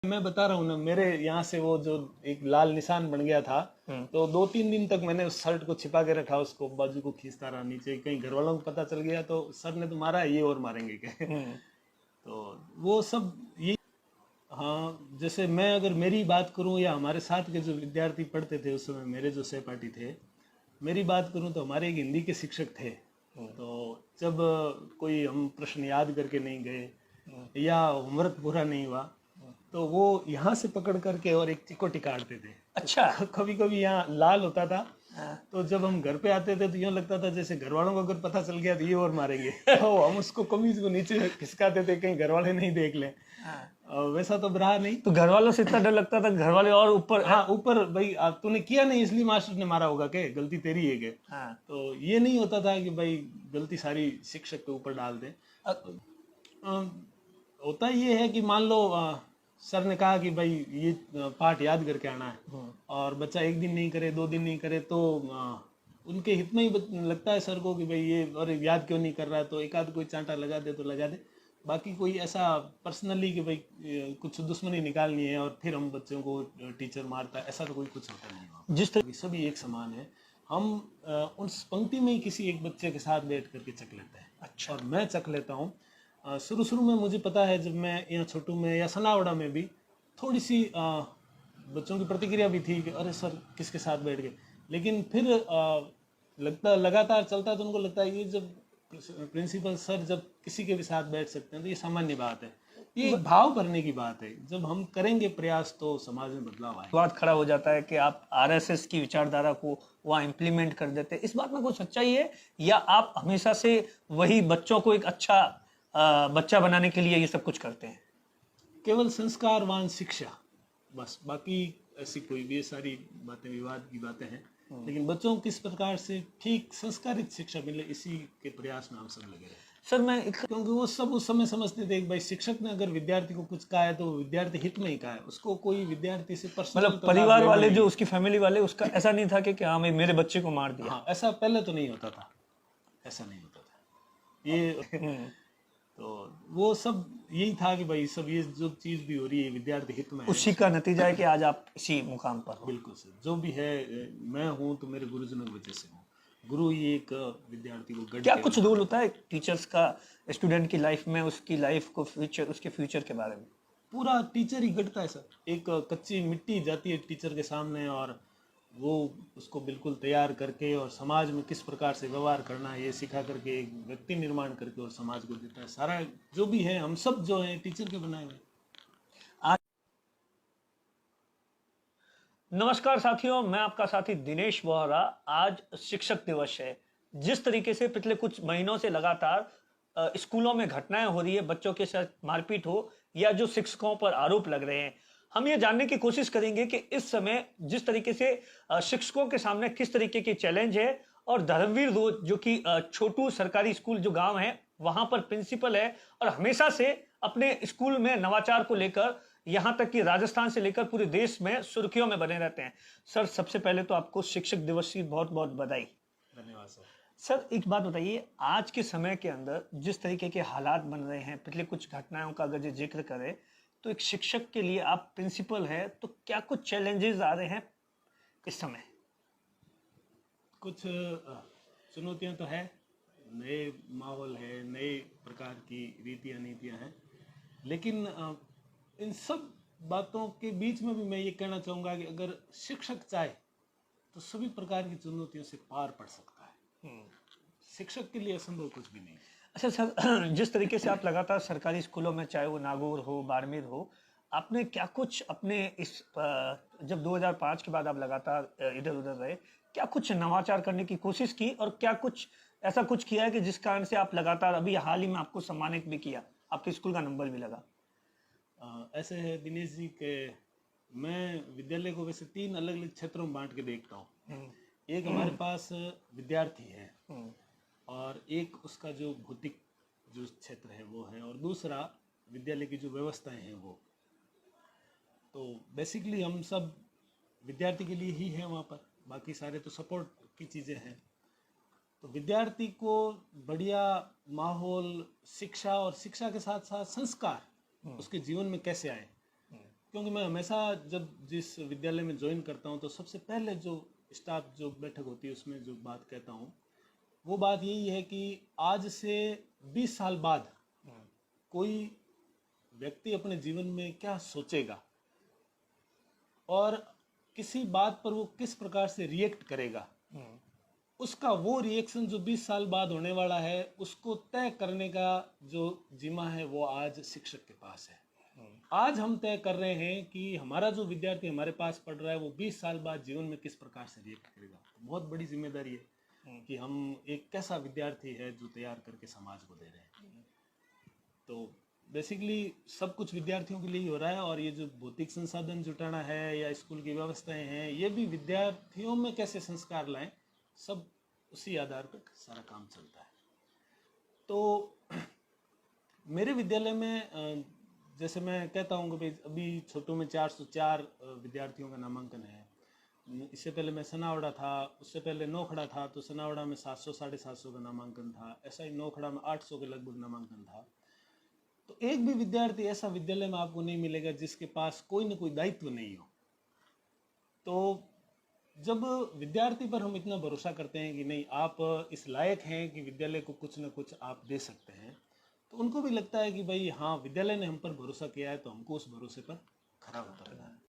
मैं बता रहा हूँ ना, मेरे यहाँ से वो जो एक लाल निशान बन गया था, तो 2-3 दिन तक मैंने उस शर्ट को छिपा के रखा, उसको बाजू को खींचता रहा नीचे। कहीं घर वालों को पता चल गया तो सर ने तो मारा, ये और मारेंगे क्या। तो वो सब ये। हाँ, जैसे मैं अगर मेरी बात करूं या हमारे साथ के जो विद्यार्थी पढ़ते थे उस समय, मेरे जो सहपाठी थे, मेरी बात करूं तो हमारे एक हिंदी के शिक्षक थे। तो जब कोई हम प्रश्न याद करके नहीं गए या होमवर्क पूरा नहीं हुआ, तो वो यहाँ से पकड़ करके और एक चिकोटी काटते थे। अच्छा। कभी कभी यहाँ लाल होता था, तो जब हम घर पे आते थे तो यूँ लगता था जैसे घर वालों को अगर पता चल गया तो ये और मारेंगे। तो हम उसको कमीज को नीचे खिसकाते थे, कहीं घर वाले नहीं देख लें। वैसा तो रहा नहीं। तो घर वालों से इतना डर लगता था, घर वाले और ऊपर। हाँ, ऊपर भाई तूने किया नहीं इसलिए मास्टर ने मारा होगा, के गलती तेरी है के। हाँ। तो ये नहीं होता था कि भाई गलती सारी शिक्षक के ऊपर डाल दे। होता ये है कि मान लो सर ने कहा कि भाई ये पाठ याद करके आना है, और बच्चा 1 दिन नहीं करे, 2 दिन नहीं करे, तो उनके हित में ही लगता है सर को कि भाई ये और याद क्यों नहीं कर रहा है, तो एक आध कोई चांटा लगा दे तो लगा दे। बाकी कोई ऐसा पर्सनली कि भाई कुछ दुश्मनी निकालनी है और फिर हम बच्चों को टीचर मारता है, ऐसा तो कोई कुछ होता नहीं है। जिस तरह सभी एक समान है। हम उस पंक्ति में ही किसी एक बच्चे के साथ बैठ करके चख लेते हैं। अच्छा। और मैं चख लेता हूँ। शुरू में मुझे पता है, जब मैं यहाँ छोटू में या सनावड़ा में भी थोड़ी सी बच्चों की प्रतिक्रिया भी थी कि अरे सर किसके साथ बैठ गए, लेकिन फिर लगता लगातार चलता तो उनको लगता है ये जब प्रिंसिपल सर जब किसी के भी साथ बैठ सकते हैं तो ये सामान्य बात है, ये एक भाव भरने की बात है। जब हम करेंगे प्रयास तो समाज में बदलाव आएगा। बात खड़ा हो जाता है कि आप आरएसएस की विचारधारा को वहाँ इम्प्लीमेंट कर देते हैं, इस बात में कोई सच्चाई है, या आप हमेशा से वही बच्चों को एक अच्छा बच्चा बनाने के लिए ये सब कुछ करते हैं? केवल संस्कारवान शिक्षा, बस। बाकी ऐसी कोई भी सारी बातें विवाद की बातें हैं, लेकिन बच्चों को किस प्रकार से ठीक संस्कारित शिक्षा मिले, इसी के प्रयास में हम सब लगे रहे। सर मैं क्योंकि वो सब उस समय समझते थे कि भाई शिक्षक ने अगर विद्यार्थी को कुछ कहा है तो विद्यार्थी हित में ही कहा है, उसको कोई विद्यार्थी से पर्सनल मतलब परिवार वाले जो उसकी फैमिली वाले, उसका ऐसा नहीं था कि हाँ मेरे बच्चे को मार दिया। हाँ, ऐसा पहले तो नहीं होता था, ऐसा नहीं होता था ये। तो वो सब यही था कि भाई सब ये जो चीज भी हो रही है विद्यार्थी हित में है। उसी का नतीजा है कि आज आप इसी मुकाम पर हो। बिल्कुल सर, जो भी है मैं हूँ तो मेरे गुरुजनों की वजह से हूँ। गुरु ही एक विद्यार्थी को गढ़ क्या कुछ रोल होता है टीचर्स का स्टूडेंट की लाइफ में, उसकी लाइफ को फ्यूचर, उसके फ्यूचर के बारे में? पूरा टीचर ही गढ़ता है सर। एक कच्ची मिट्टी जाती है टीचर के सामने, और वो उसको बिल्कुल तैयार करके और समाज में किस प्रकार से व्यवहार करना है ये सिखा करके एक व्यक्ति निर्माण करके और समाज को देता है। सारा जो भी है हम सब जो है टीचर के बनाए हुए। नमस्कार साथियों, मैं आपका साथी दिनेश वोहरा। आज शिक्षक दिवस है। जिस तरीके से पिछले कुछ महीनों से लगातार स्कूलों में घटनाएं हो रही है, बच्चों के साथ मारपीट हो या जो शिक्षकों पर आरोप लग रहे हैं, हम ये जानने की कोशिश करेंगे कि इस समय जिस तरीके से शिक्षकों के सामने किस तरीके के चैलेंज है। और धर्मवीर जो कि छोटू सरकारी स्कूल जो गांव है वहां पर प्रिंसिपल है और हमेशा से अपने स्कूल में नवाचार को लेकर, यहां तक कि राजस्थान से लेकर पूरे देश में सुर्खियों में बने रहते हैं। सर, सबसे पहले तो आपको शिक्षक दिवस की बहुत बहुत बधाई। धन्यवाद सर। सर, एक बात बताइए, आज के समय के अंदर जिस तरीके के हालात बन रहे हैं, पिछले कुछ घटनाओं का अगर जिक्र करें तो एक शिक्षक के लिए, आप प्रिंसिपल है, तो क्या कुछ चैलेंजेस आ रहे हैं इस समय? कुछ चुनौतियां तो है, नए माहौल है, नए प्रकार की रीतियां नीतियां हैं, लेकिन इन सब बातों के बीच में भी मैं ये कहना चाहूँगा कि अगर शिक्षक चाहे तो सभी प्रकार की चुनौतियों से पार पड़ सकता है। शिक्षक के लिए असंभव कुछ भी नहीं। अच्छा सर, जिस तरीके से आप लगातार सरकारी स्कूलों में, चाहे वो नागौर हो, बाड़मेर हो, आपने क्या कुछ अपने इस जब 2005 के बाद आप लगातार इधर उधर रहे, क्या कुछ नवाचार करने की कोशिश की, और क्या कुछ ऐसा कुछ किया है कि जिस कारण से आप लगातार, अभी हाल ही में आपको सम्मानित भी किया, आपके स्कूल का नंबर भी लगा? ऐसे है दिनेश जी के, मैं विद्यालय को वैसे 3 अलग अलग क्षेत्रों में बांट के देखता हूँ। एक हमारे पास विद्यार्थी है, और एक उसका जो भौतिक जो क्षेत्र है वो है, और दूसरा विद्यालय की जो व्यवस्थाएं हैं वो। तो बेसिकली हम सब विद्यार्थी के लिए ही है वहाँ पर, बाकी सारे तो सपोर्ट की चीज़ें हैं। तो विद्यार्थी को बढ़िया माहौल, शिक्षा और शिक्षा के साथ साथ संस्कार उसके जीवन में कैसे आए, क्योंकि मैं हमेशा जब जिस विद्यालय में ज्वाइन करता हूँ तो सबसे पहले जो स्टाफ जो बैठक होती है उसमें जो बात कहता हूँ वो बात यही है कि आज से 20 साल बाद कोई व्यक्ति अपने जीवन में क्या सोचेगा और किसी बात पर वो किस प्रकार से रिएक्ट करेगा, उसका वो रिएक्शन जो 20 साल बाद होने वाला है उसको तय करने का जो जिम्मा है वो आज शिक्षक के पास है। आज हम तय कर रहे हैं कि हमारा जो विद्यार्थी हमारे पास पढ़ रहा है वो 20 साल बाद जीवन में किस प्रकार से रिएक्ट करेगा। बहुत बड़ी जिम्मेदारी है कि हम एक कैसा विद्यार्थी है जो तैयार करके समाज को दे रहे हैं। तो बेसिकली सब कुछ विद्यार्थियों के लिए ही हो रहा है और ये जो भौतिक संसाधन जुटाना है या स्कूल की व्यवस्थाएं हैं ये भी विद्यार्थियों में कैसे संस्कार लाएं, सब उसी आधार पर सारा काम चलता है। तो मेरे विद्यालय में जैसे मैं कहता हूँ कि भाई अभी छोटों में 404 विद्यार्थियों का नामांकन है। इससे पहले मैं सनावड़ा था, उससे पहले नौखड़ा था, तो सनावड़ा में 700 750 का नामांकन था, ऐसा ही नौखड़ा में 800 के लगभग नामांकन था। तो एक भी विद्यार्थी ऐसा विद्यालय में आपको नहीं मिलेगा जिसके पास कोई न कोई दायित्व नहीं हो। तो जब विद्यार्थी पर हम इतना भरोसा करते हैं कि नहीं आप इस लायक हैं कि विद्यालय को कुछ न कुछ आप दे सकते हैं, तो उनको भी लगता है कि भाई हाँ विद्यालय ने हम पर भरोसा किया है तो हमको उस भरोसे पर खरा उतरना है।